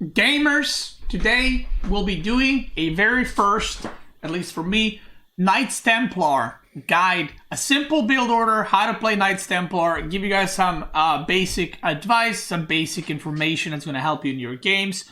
gamers, today we'll be doing a very first, at least for me, Knights Templar guide. A simple build order, how to play Knights Templar, give you guys some basic advice, some basic information that's going to help you in your games.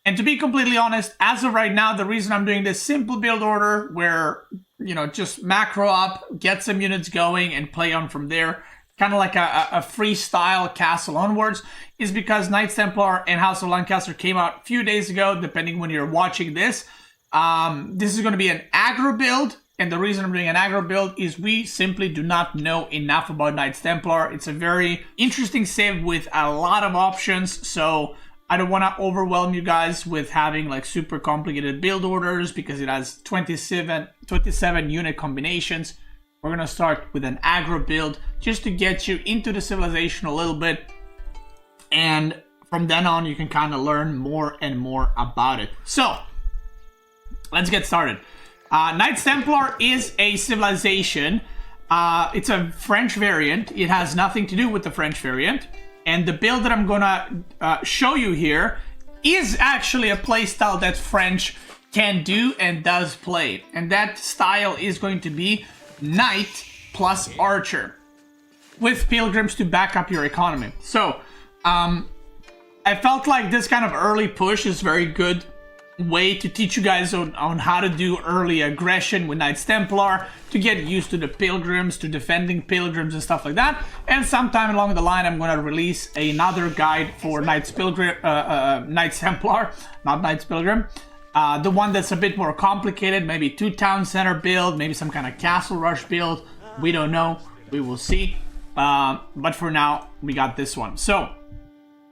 And to be completely honest, as of right now, the reason I'm doing this simple build order where, you know, just macro up, get some units going and play on from there, kind of like a freestyle castle onwards, is because Knights Templar and House of Lancaster came out a few days ago, depending when you're watching this. This is going to be an aggro build, and the reason I'm doing an aggro build is we simply do not know enough about Knights Templar. It's a very interesting civ with a lot of options, so I don't want to overwhelm you guys with having like super complicated build orders because it has 27 unit combinations. We're going to start with an aggro build just to get you into the civilization a little bit. And from then on, you can kind of learn more and more about it. So, let's get started. Knights Templar is a civilization. It's a French variant. It has nothing to do with the French variant. And the build that I'm going to show you here is actually a playstyle that French can do and does play. And that style is going to be Knight plus Archer with Pilgrims to back up your economy. So, I felt like this kind of early push is very good way to teach you guys on how to do early aggression with Knights Templar, to get used to the Pilgrims, to defending Pilgrims and stuff like that. And sometime along the line, I'm going to release another guide for Knights Templar, not Knights Pilgrim. The one that's a bit more complicated, maybe 2 town center build, maybe some kind of castle rush build. We don't know. We will see. But for now, we got this one. So,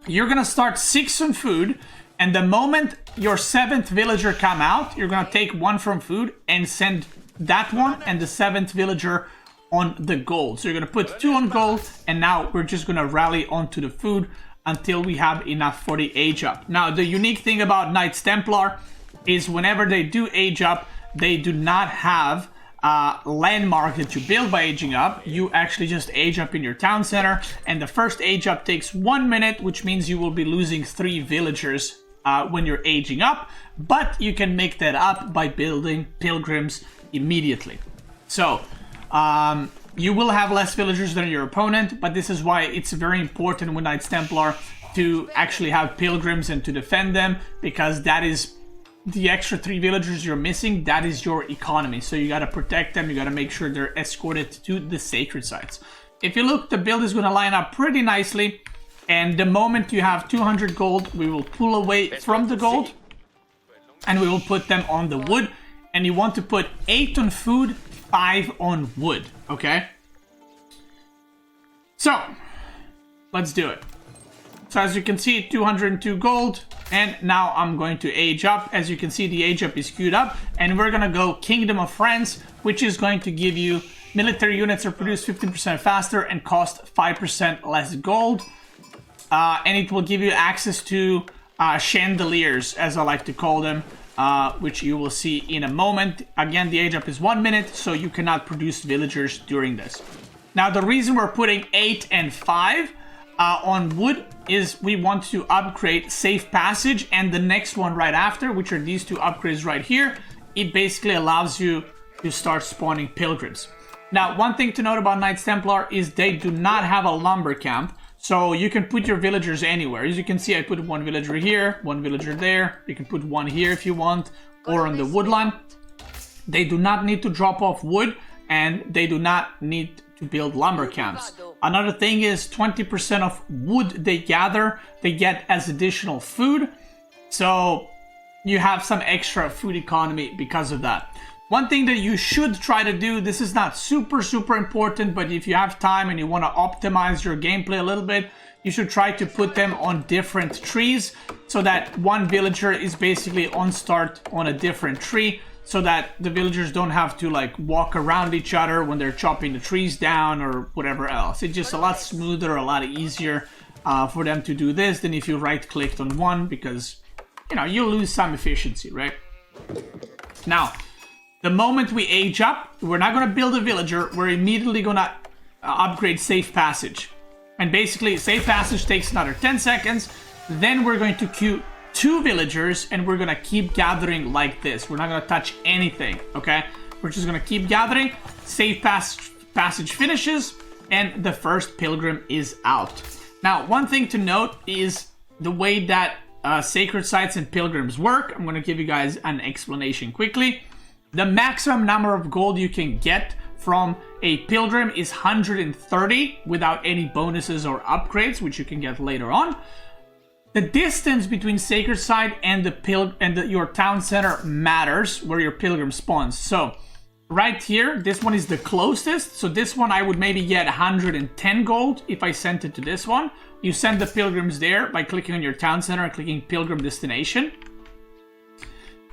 you're going to start 6 on food. And the moment your 7th villager come out, you're going to take 1 from food and send that one and the 7th villager on the gold. So you're going to put 2 on gold, and now we're just going to rally onto the food until we have enough for the age up. Now, the unique thing about Knights Templar is whenever they do age up, they do not have landmark that you build by aging up. You actually just age up in your town center, and the first age up takes 1 minute, which means you will be losing 3 villagers when you're aging up, but you can make that up by building Pilgrims immediately. So, you will have less villagers than your opponent, but this is why it's very important with Knights Templar to actually have Pilgrims and to defend them, because that is the extra 3 villagers you're missing, that is your economy. So you got to protect them, you got to make sure they're escorted to the sacred sites. If you look, the build is going to line up pretty nicely. And the moment you have 200 gold, we will pull away from the gold and we will put them on the wood. And you want to put 8 on food, 5 on wood, okay? So, let's do it. So as you can see, 202 gold. And now I'm going to age up. As you can see, the age up is queued up. And we're going to go Kingdom of France, which is going to give you military units are produced 15% faster and cost 5% less gold. And it will give you access to chandeliers, as I like to call them, which you will see in a moment. Again, the age up is 1 minute, so you cannot produce villagers during this. Now, the reason we're putting 8 and 5 on wood is we want to upgrade Safe Passage, and the next one right after, which are these 2 upgrades right here. It basically allows you to start spawning Pilgrims. Now, one thing to note about Knights Templar is they do not have a lumber camp. So you can put your villagers anywhere. As you can see, I put 1 villager here, 1 villager there. You can put 1 here if you want, or on the woodline. They do not need to drop off wood, and they do not need to build lumber camps. Another thing is 20% of wood they gather, they get as additional food. So you have some extra food economy because of that. One thing that you should try to do, this is not super important, but if you have time and you want to optimize your gameplay a little bit, you should try to put them on different trees so that 1 villager is basically on start on a different tree, so that the villagers don't have to like walk around each other when they're chopping the trees down or whatever else. It's just a lot smoother, a lot easier for them to do this than if you right-clicked on one, because, you know, you lose some efficiency, right? Now, the moment we age up, we're not going to build a villager. We're immediately going to upgrade Safe Passage. And basically, Safe Passage takes another 10 seconds. Then we're going to queue 2 villagers, and we're gonna keep gathering like this. We're not gonna touch anything, okay? We're just gonna keep gathering. Safe passage finishes, and the first pilgrim is out. Now, one thing to note is the way that sacred sites and pilgrims work. I'm gonna give you guys an explanation quickly. The maximum number of gold you can get from a pilgrim is 130 without any bonuses or upgrades, which you can get later on. The distance between sacred site and your town center matters where your pilgrim spawns. So right here, this one is the closest. So this one I would maybe get 110 gold if I sent it to this one. You send the pilgrims there by clicking on your town center and clicking pilgrim destination.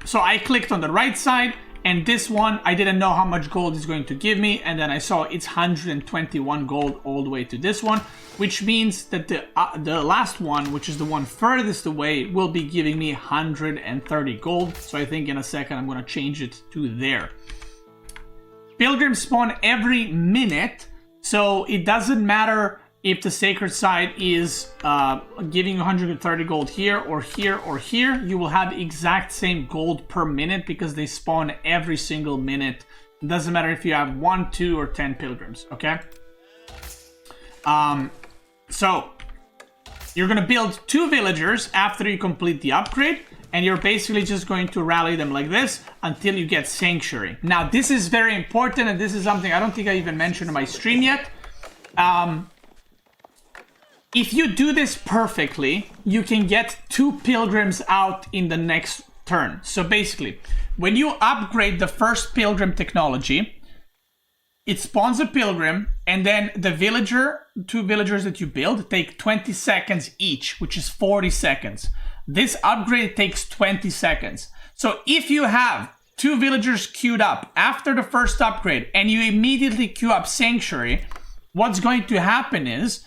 So I clicked on the right side, and this one, I didn't know how much gold it's going to give me, and then I saw it's 121 gold all the way to this one, which means that the last one, which is the one furthest away, will be giving me 130 gold. So I think in a second I'm going to change it to there. Pilgrims spawn every minute, so it doesn't matter if the sacred site is giving 130 gold here or here or here. You will have exact same gold per minute because they spawn every single minute. It doesn't matter if you have 1, 2, or 10 pilgrims, okay? So you're gonna build 2 villagers after you complete the upgrade, and you're basically just going to rally them like this until you get Sanctuary. Now, this is very important, and this is something I don't think I even mentioned in my stream yet. If you do this perfectly, you can get 2 pilgrims out in the next turn. So basically, when you upgrade the first pilgrim technology, it spawns a pilgrim, and then the 2 villagers that you build take 20 seconds each, which is 40 seconds. This upgrade takes 20 seconds. So if you have 2 villagers queued up after the first upgrade, and you immediately queue up Sanctuary, what's going to happen is,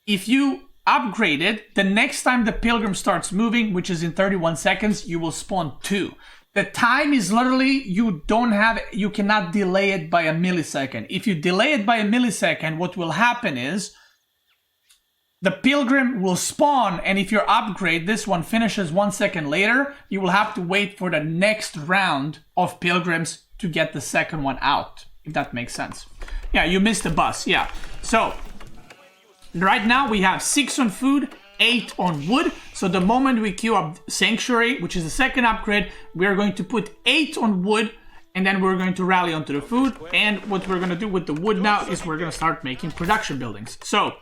if you upgrade it, the next time the pilgrim starts moving, which is in 31 seconds, you will spawn 2. The time is literally, you cannot delay it by a millisecond. If you delay it by a millisecond, what will happen is the pilgrim will spawn, and if your upgrade, this one finishes 1 second later, you will have to wait for the next round of pilgrims to get the second one out, if that makes sense. Yeah, you missed the bus, yeah. So right now we have 6 on food, 8 on wood. So the moment we queue up Sanctuary, which is the second upgrade, we are going to put 8 on wood, and then we're going to rally onto the food. And what we're going to do with the wood now is we're going to start making production buildings. So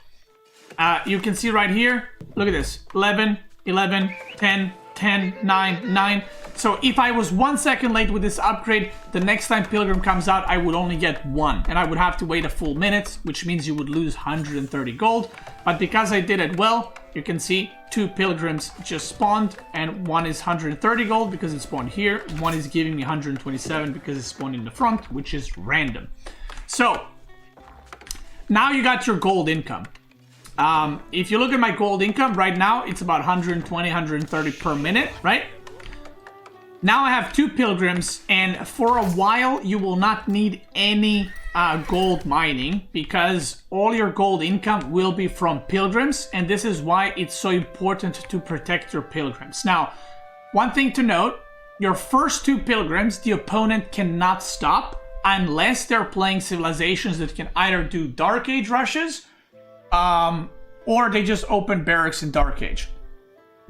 you can see right here, look at this, 11, 11, 10, 10, 9, 9. So if I was 1 second late with this upgrade, the next time Pilgrim comes out, I would only get 1. And I would have to wait a full minute, which means you would lose 130 gold. But because I did it well, you can see 2 Pilgrims just spawned, and 1 is 130 gold because it spawned here. 1 is giving me 127 because it spawned in the front, which is random. So now you got your gold income. If you look at my gold income right now, it's about 120, 130 per minute, right? Now I have 2 pilgrims, and for a while you will not need any gold mining because all your gold income will be from pilgrims, and this is why it's so important to protect your pilgrims. Now, one thing to note, your first 2 pilgrims, the opponent cannot stop unless they're playing civilizations that can either do Dark Age rushes, or they just open barracks in Dark Age.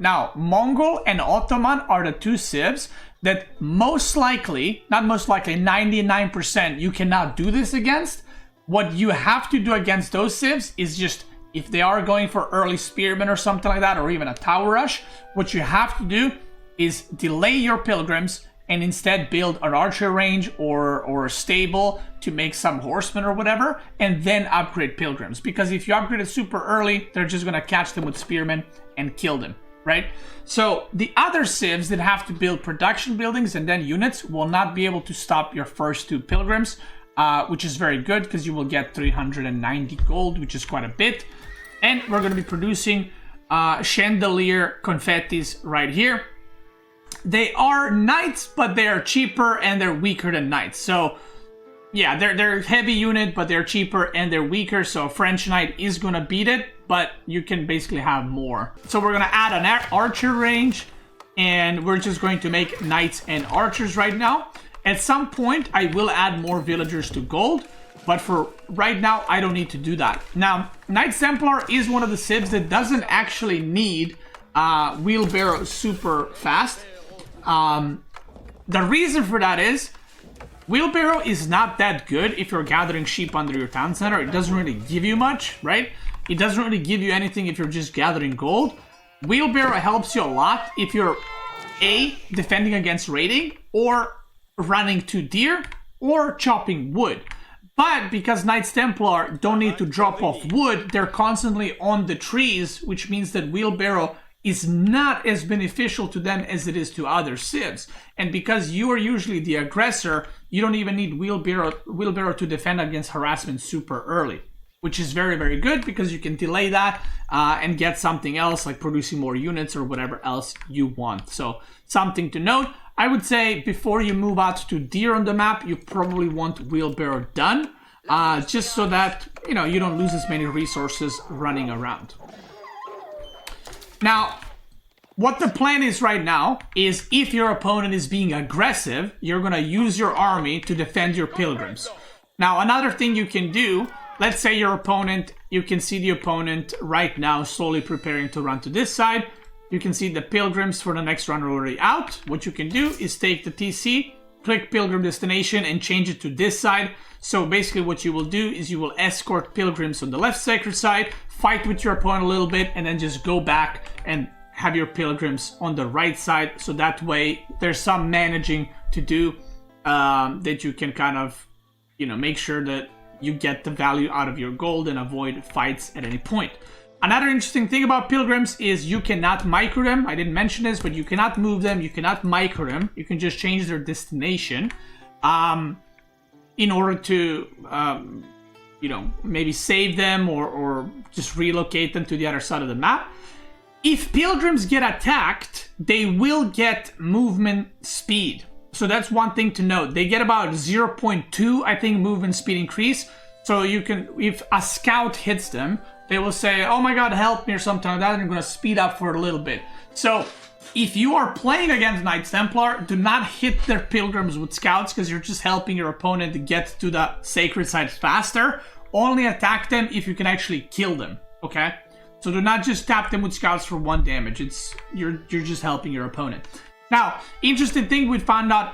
Now, Mongol and Ottoman are the 2 civs that most likely, not most likely, 99% you cannot do this against. What you have to do against those civs is just, if they are going for early spearmen or something like that, or even a tower rush, what you have to do is delay your pilgrims and instead build an archer range or a stable to make some horsemen or whatever, and then upgrade pilgrims. Because if you upgrade it super early, they're just gonna catch them with spearmen and kill them, right? So the other civs that have to build production buildings and then units will not be able to stop your first 2 pilgrims, which is very good because you will get 390 gold, which is quite a bit. And we're gonna be producing chandelier confettis right here. They are knights, but they are cheaper and they're weaker than knights. So yeah, they're heavy unit, but they're cheaper and they're weaker. So a French knight is gonna beat it. but you can basically have more. So we're gonna add an archer range, and we're just going to make knights and archers right now. At some point, I will add more villagers to gold, but for right now, I don't need to do that. Now, Knights Templar is one of the civs that doesn't actually need wheelbarrow super fast. The reason for that is, wheelbarrow is not that good if you're gathering sheep under your town center. It doesn't really give you much, right? It doesn't really give you anything if you're just gathering gold. Wheelbarrow helps you a lot if you're A, defending against raiding, or running to deer, or chopping wood. But because Knights Templar don't need to drop off wood, they're constantly on the trees, which means that wheelbarrow is not as beneficial to them as it is to other civs. And because you are usually the aggressor, you don't even need wheelbarrow to defend against harassment super early, which is very, very good because you can delay that and get something else like producing more units or whatever else you want. So something to note. I would say before you move out to deer on the map, you probably want wheelbarrow done, just so that, you know, you don't lose as many resources running around. Now, what the plan is right now is if your opponent is being aggressive, you're going to use your army to defend your pilgrims. Now, another thing you can do, let's say your opponent, you can see the opponent right now slowly preparing to run to this side. You can see the pilgrims for the next run are already out. What you can do is take the TC, click pilgrim destination and change it to this side. So basically what you will do is you will escort pilgrims on the left sacred side, fight with your opponent a little bit, and then just go back and have your pilgrims on the right side. So that way there's some managing to do that you can kind of, you know, make sure that you get the value out of your gold and avoid fights at any point. Another interesting thing about pilgrims is you cannot micro them. I didn't mention this, but you cannot move them. You cannot micro them. You can just change their destination in order to, you know, maybe save them or just relocate them to the other side of the map. If pilgrims get attacked, they will get movement speed. So that's one thing to note. They get about 0.2, I think, movement speed increase. So you can, if a scout hits them, they will say, oh my god, help me or something like that, and I'm going to speed up for a little bit. So if you are playing against Knights Templar, do not hit their pilgrims with scouts because you're just helping your opponent to get to the sacred site faster. Only attack them if you can actually kill them, okay? So do not just tap them with scouts for 1 damage. You're just helping your opponent. Now, interesting thing we found out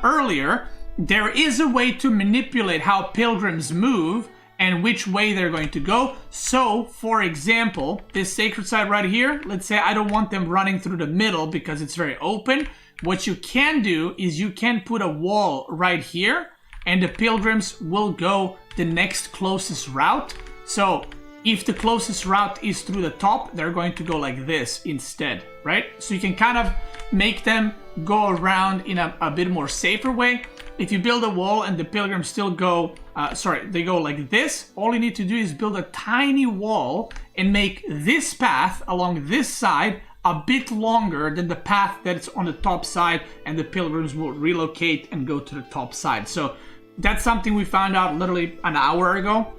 earlier, there is a way to manipulate how pilgrims move and which way they're going to go. So, for example, this sacred site right here, let's say I don't want them running through the middle because it's very open. What you can do is you can put a wall right here and the pilgrims will go the next closest route. So, if the closest route is through the top, they're going to go like this instead, right? So you can kind of make them go around in a bit more safer way. If you build a wall and the pilgrims still go, they go like this, all you need to do is build a tiny wall and make this path along this side a bit longer than the path that's on the top side, and the pilgrims will relocate and go to the top side. So that's something we found out literally an hour ago.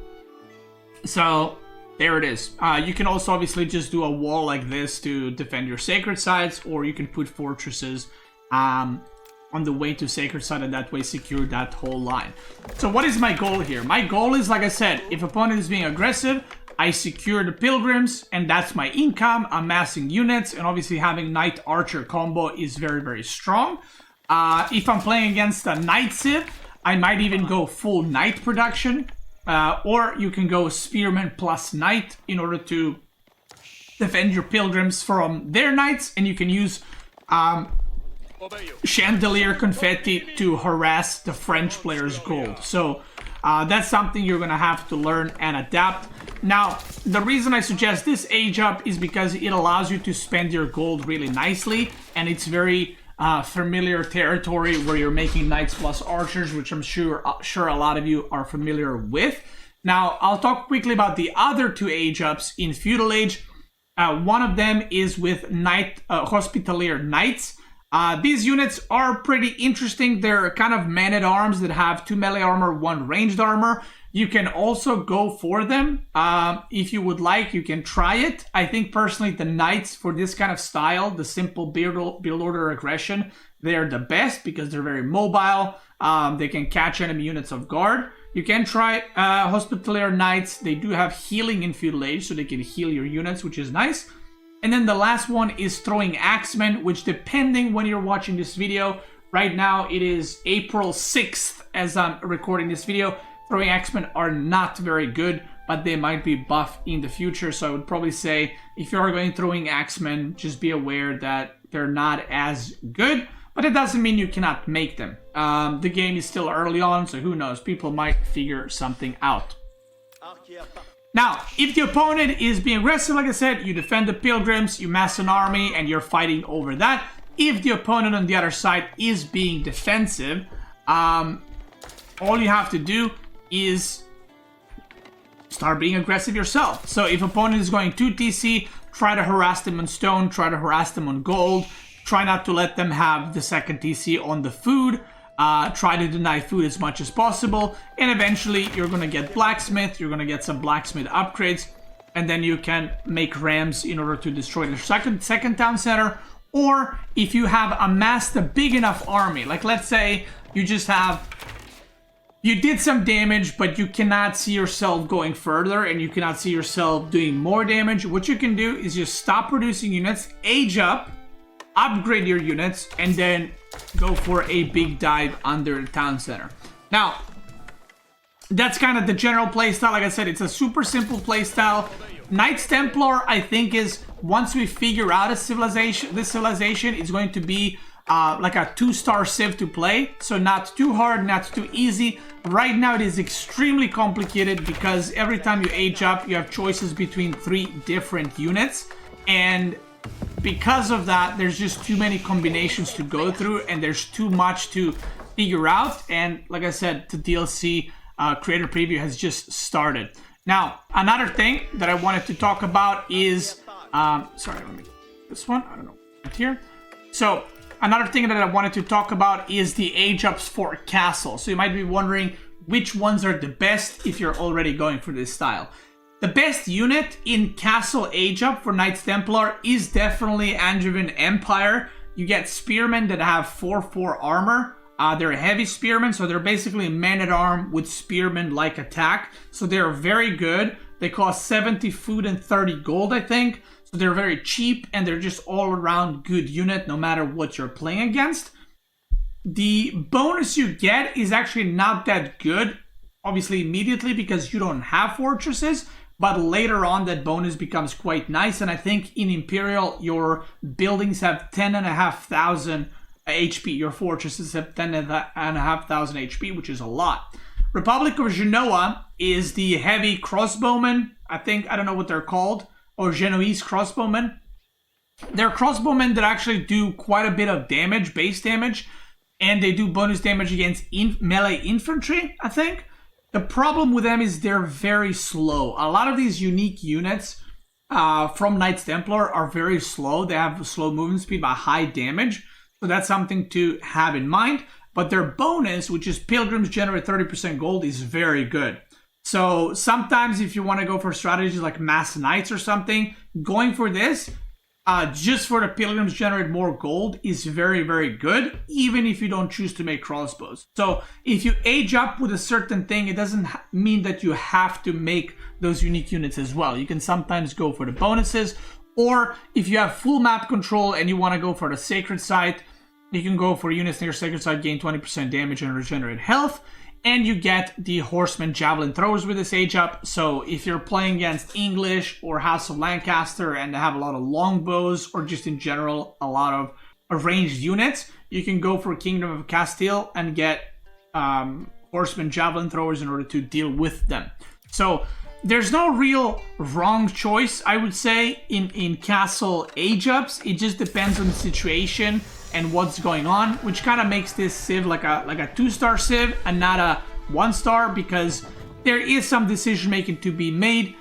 So there it is. You can also obviously just do a wall like this to defend your sacred sites, or you can put fortresses on the way to sacred site and that way secure that whole line. So what is my goal here? My goal is, like I said, if opponent is being aggressive, I secure the pilgrims and that's my income, amassing units, and obviously having knight archer combo is very, very strong. If I'm playing against a knight civ, I might even go full knight production, or you can go spearman plus knight in order to defend your pilgrims from their knights, and you can use chandelier confetti to harass the French player's gold. So that's something you're gonna have to learn and adapt. Now, the reason I suggest this age up is because it allows you to spend your gold really nicely, and it's very familiar territory where you're making knights plus archers, which I'm sure a lot of you are familiar with. Now, I'll talk quickly about the other 2 age ups in feudal age. One of them is with Hospitalier Knights. These units are pretty interesting. They're kind of man-at-arms that have 2 melee armor, 1 ranged armor. You can also go for them. If you would like, you can try it. I think personally the knights for this kind of style, the simple build order aggression, they're the best because they're very mobile. They can catch enemy units off guard. You can try Hospitalier Knights. They do have healing in Feudal Age, so they can heal your units, which is nice. And then the last one is Throwing Axemen, which depending when you're watching this video, right now it is April 6th as I'm recording this video. Throwing Axemen are not very good, but they might be buffed in the future. So I would probably say if you are going Throwing Axemen, just be aware that they're not as good, but it doesn't mean you cannot make them. The game is still early on, so who knows? People might figure something out. Now, if the opponent is being aggressive, like I said, you defend the pilgrims, you mass an army, and you're fighting over that. If the opponent on the other side is being defensive, all you have to do is start being aggressive yourself. So if opponent is going 2 TC, try to harass them on stone, try to harass them on gold, try not to let them have the second TC on the food. Try to deny food as much as possible, and eventually you're gonna get blacksmith, you're gonna get some blacksmith upgrades, and then you can make rams in order to destroy the second town center. Or if you have amassed a big enough army, like let's say you did some damage, but you cannot see yourself going further and you cannot see yourself doing more damage, what you can do is just stop producing units, age up, upgrade your units, and then go for a big dive under the town center. Now, that's kind of the general playstyle. Like I said, it's a super simple playstyle. Knights Templar, I think, is once we figure out this civilization is going to be like a 2-star civ to play. So not too hard, not too easy. Right now it is extremely complicated because every time you age up, you have choices between 3 different units. And because of that, there's just too many combinations to go through and there's too much to figure out. And like I said, the DLC creator preview has just started. Now, another thing that I wanted to talk about is, sorry, let me get this one. I don't know, right here. So another thing that I wanted to talk about is the age ups for castle. So you might be wondering which ones are the best if you're already going for this style. The best unit in Castle Age Up for Knights Templar is definitely Angevin Empire. You get spearmen that have 4/4 armor. They're heavy spearmen, so they're basically man-at-arm with spearmen-like attack. So they're very good. They cost 70 food and 30 gold, I think. So they're very cheap, and they're just all-around good unit, no matter what you're playing against. The bonus you get is actually not that good, obviously immediately, because you don't have fortresses. But later on, that bonus becomes quite nice. And I think in Imperial, your buildings have 10,500 HP. Your fortresses have 10,500 HP, which is a lot. Republic of Genoa is the heavy crossbowmen. I don't know what they're called. Or Genoese crossbowmen. They're crossbowmen that actually do quite a bit of damage, base damage. And they do bonus damage against melee infantry, I think. The problem with them is they're very slow. A lot of these unique units from Knights Templar are very slow. They have slow movement speed but high damage. So that's something to have in mind. But their bonus, which is Pilgrims generate 30% gold, is very good. So sometimes if you want to go for strategies like Mass Knights or something, going for this, just for the Pilgrims generate more gold is very, very good, even if you don't choose to make crossbows. So if you age up with a certain thing, it doesn't mean that you have to make those unique units as well. You can sometimes go for the bonuses, or if you have full map control and you want to go for the Sacred Site, you can go for units near Sacred Site, gain 20% damage and regenerate health. And you get the Horseman Javelin Throwers with this age up. So if you're playing against English or House of Lancaster and they have a lot of longbows or just in general a lot of ranged units, you can go for Kingdom of Castile and get Horseman Javelin Throwers in order to deal with them. So there's no real wrong choice, I would say, in Castle age ups. It just depends on the situation and what's going on, which kind of makes this civ like a 2-star civ and not a 1-star, because there is some decision making to be made.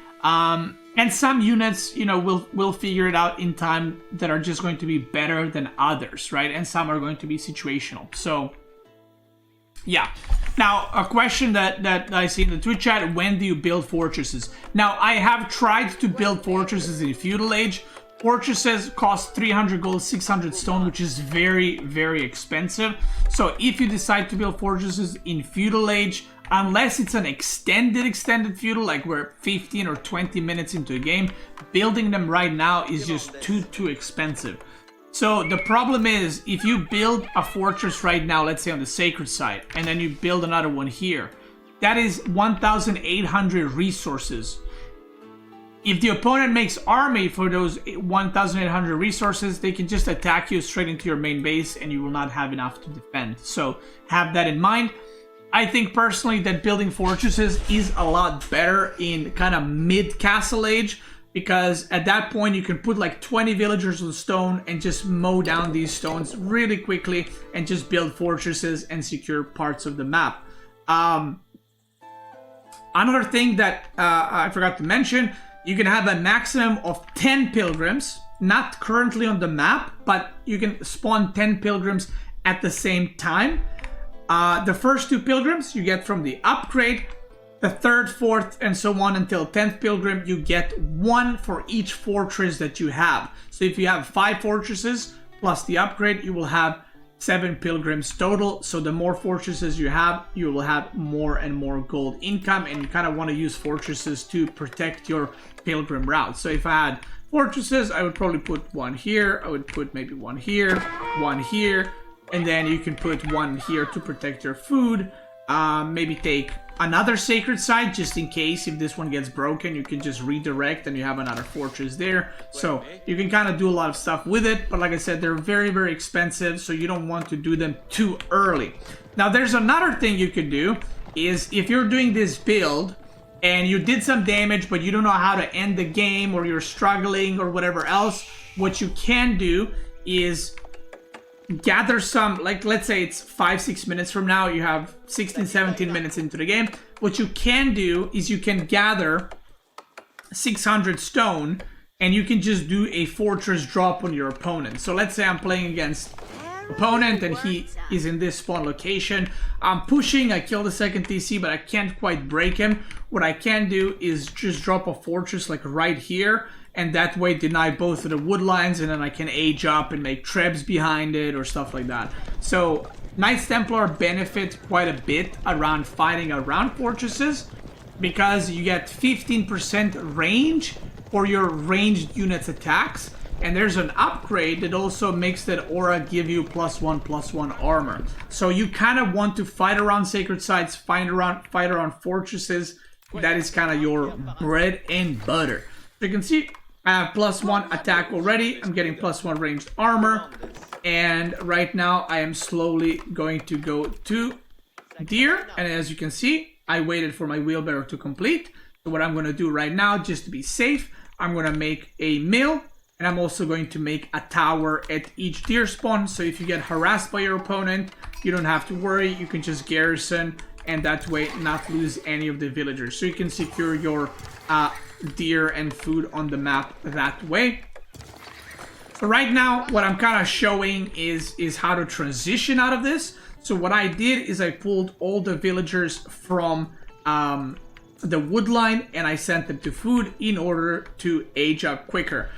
And some units, you know, will figure it out in time that are just going to be better than others, right? And some are going to be situational. So, yeah. Now, a question that I see in the Twitch chat, when do you build fortresses? Now, I have tried to build fortresses in Feudal Age. Fortresses cost 300 gold, 600 stone, which is very, very expensive. So if you decide to build fortresses in Feudal Age, unless it's an extended feudal, like we're 15 or 20 minutes into a game, building them right now is just too expensive. So the problem is, if you build a fortress right now, let's say on the sacred side, and then you build another one here, that is 1,800 resources. If the opponent makes army for those 1,800 resources, they can just attack you straight into your main base and you will not have enough to defend. So have that in mind. I think personally that building fortresses is a lot better in kind of mid-castle age, because at that point you can put like 20 villagers on stone and just mow down these stones really quickly and just build fortresses and secure parts of the map. Another thing that I forgot to mention, you can have a maximum of 10 pilgrims, not currently on the map, but you can spawn 10 pilgrims at the same time. The first 2 pilgrims you get from the upgrade. The 3rd, 4th, and so on until 10th pilgrim, you get 1 for each fortress that you have. So if you have 5 fortresses plus the upgrade, you will have 7 pilgrims total. So the more fortresses you will have more and more gold income, and you kind of want to use fortresses to protect your pilgrim route. So if I had fortresses, I would probably put 1 here, I would put maybe 1 here, 1 here, and then you can put 1 here to protect your food. Maybe take another sacred site just in case if this one gets broken, you can just redirect and you have another fortress there. So you can kind of do a lot of stuff with it, but like I said, they're very, very expensive, so you don't want to do them too early. Now there's another thing you could do, is if you're doing this build and you did some damage but you don't know how to end the game, or you're struggling or whatever else, what you can do is gather some, like let's say it's 5-6 minutes from now, you have 16-17 minutes into the game. What you can do is you can gather 600 stone and you can just do a fortress drop on your opponent. So let's say I'm playing against opponent and he is in this spawn location. I'm pushing, I kill the second TC, but I can't quite break him. What I can do is just drop a fortress like right here, and that way deny both of the wood lines, and then I can age up and make trebs behind it or stuff like that. So Knights Templar benefit quite a bit around fighting around fortresses, because you get 15% range for your ranged units attacks, and there's an upgrade that also makes that aura give you +1/+1 armor. So you kind of want to fight around sacred sites, fight around fortresses. That is kind of your bread and butter. So you can see I have +1 attack already. I'm getting +1 ranged armor. And right now I am slowly going to go to deer. And as you can see, I waited for my wheelbarrow to complete. So what I'm going to do right now, just to be safe, I'm going to make a mill. And I'm also going to make a tower at each deer spawn. So if you get harassed by your opponent, you don't have to worry. You can just garrison and that way not lose any of the villagers. So you can secure your deer and food on the map that way. So right now what I'm kind of showing is how to transition out of this. So what I did is I pulled all the villagers from the wood line and I sent them to food in order to age up quicker.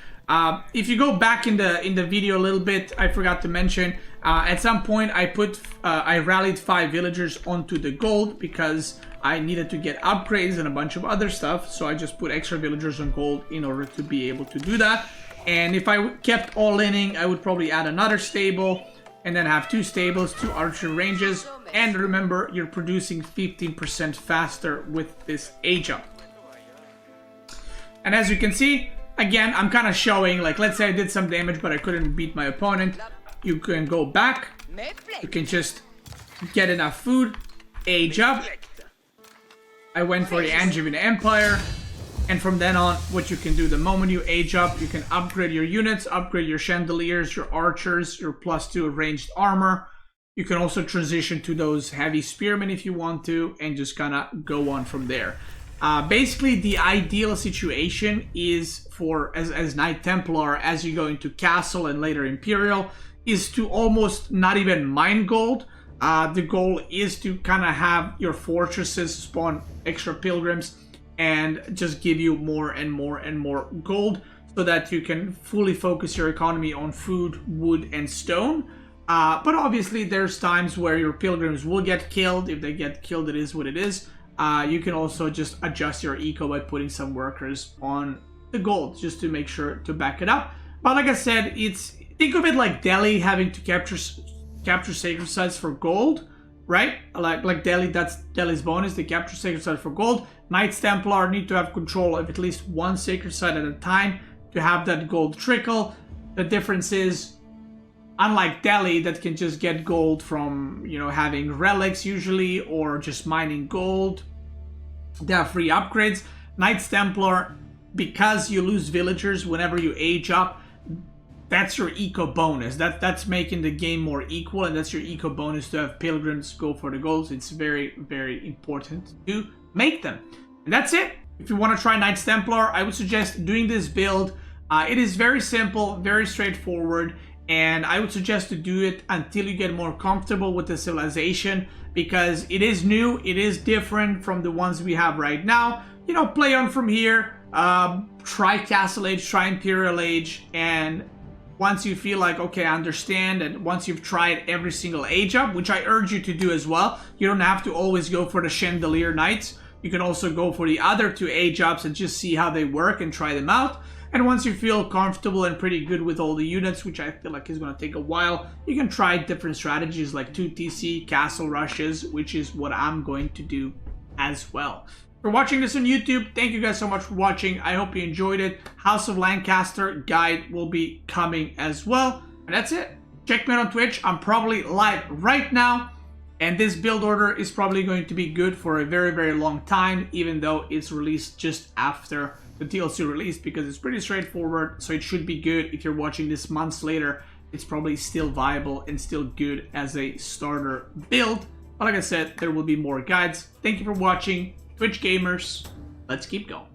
If you go back in the video a little bit, I forgot to mention, at some point I rallied 5 villagers onto the gold because I needed to get upgrades and a bunch of other stuff. So I just put extra villagers on gold in order to be able to do that. And if I kept all inning, I would probably add another stable and then have 2 stables, 2 archery ranges. And remember, you're producing 15% faster with this age up. And as you can see, again, I'm kind of showing, like, let's say I did some damage, but I couldn't beat my opponent. You can go back. You can just get enough food, age up. I went for the Angevin Empire. And from then on, what you can do, the moment you age up, you can upgrade your units, upgrade your chandeliers, your archers, your +2 ranged armor. You can also transition to those heavy spearmen if you want to, and just kind of go on from there. Basically, the ideal situation is for, as Knight Templar, as you go into Castle and later Imperial, is to almost not even mine gold. The goal is to kind of have your fortresses spawn extra pilgrims and just give you more and more and more gold so that you can fully focus your economy on food, wood, and stone. But obviously there's times where your pilgrims will get killed. If they get killed, it is what it is. You can also just adjust your eco by putting some workers on the gold just to make sure to back it up. But like I said, think of it like Delhi having to capture sacred sites for gold, right? Like Delhi, that's Delhi's bonus. They capture sacred site for gold. Knights Templar need to have control of at least one sacred site at a time to have that gold trickle. The difference is, unlike Delhi that can just get gold from, you know, having relics usually or just mining gold, they have free upgrades. Knights Templar, because you lose villagers whenever you age up, that's your eco bonus. That's making the game more equal, and that's your eco bonus to have pilgrims go for the goals. It's very, very important to make them. And that's it. If you want to try Knights Templar, I would suggest doing this build. It is very simple, very straightforward, and I would suggest to do it until you get more comfortable with the civilization, because it is new, it is different from the ones we have right now. You know, play on from here, try Castle Age, try Imperial Age, and once you feel like, okay, I understand, and once you've tried every single age up, which I urge you to do as well, you don't have to always go for the Chandelier Knights. You can also go for the other two age ups and just see how they work and try them out. And once you feel comfortable and pretty good with all the units, which I feel like is going to take a while, you can try different strategies like 2TC, castle rushes, which is what I'm going to do as well. For watching this on YouTube, thank you guys so much for watching. I hope you enjoyed it. House of Lancaster guide will be coming as well. And that's it. Check me out on Twitch. I'm probably live right now. And this build order is probably going to be good for a very, very long time, even though it's released just after the DLC release, because it's pretty straightforward. So it should be good. If you're watching this months later, it's probably still viable and still good as a starter build. But like I said, there will be more guides. Thank you for watching. Twitch gamers, let's keep going.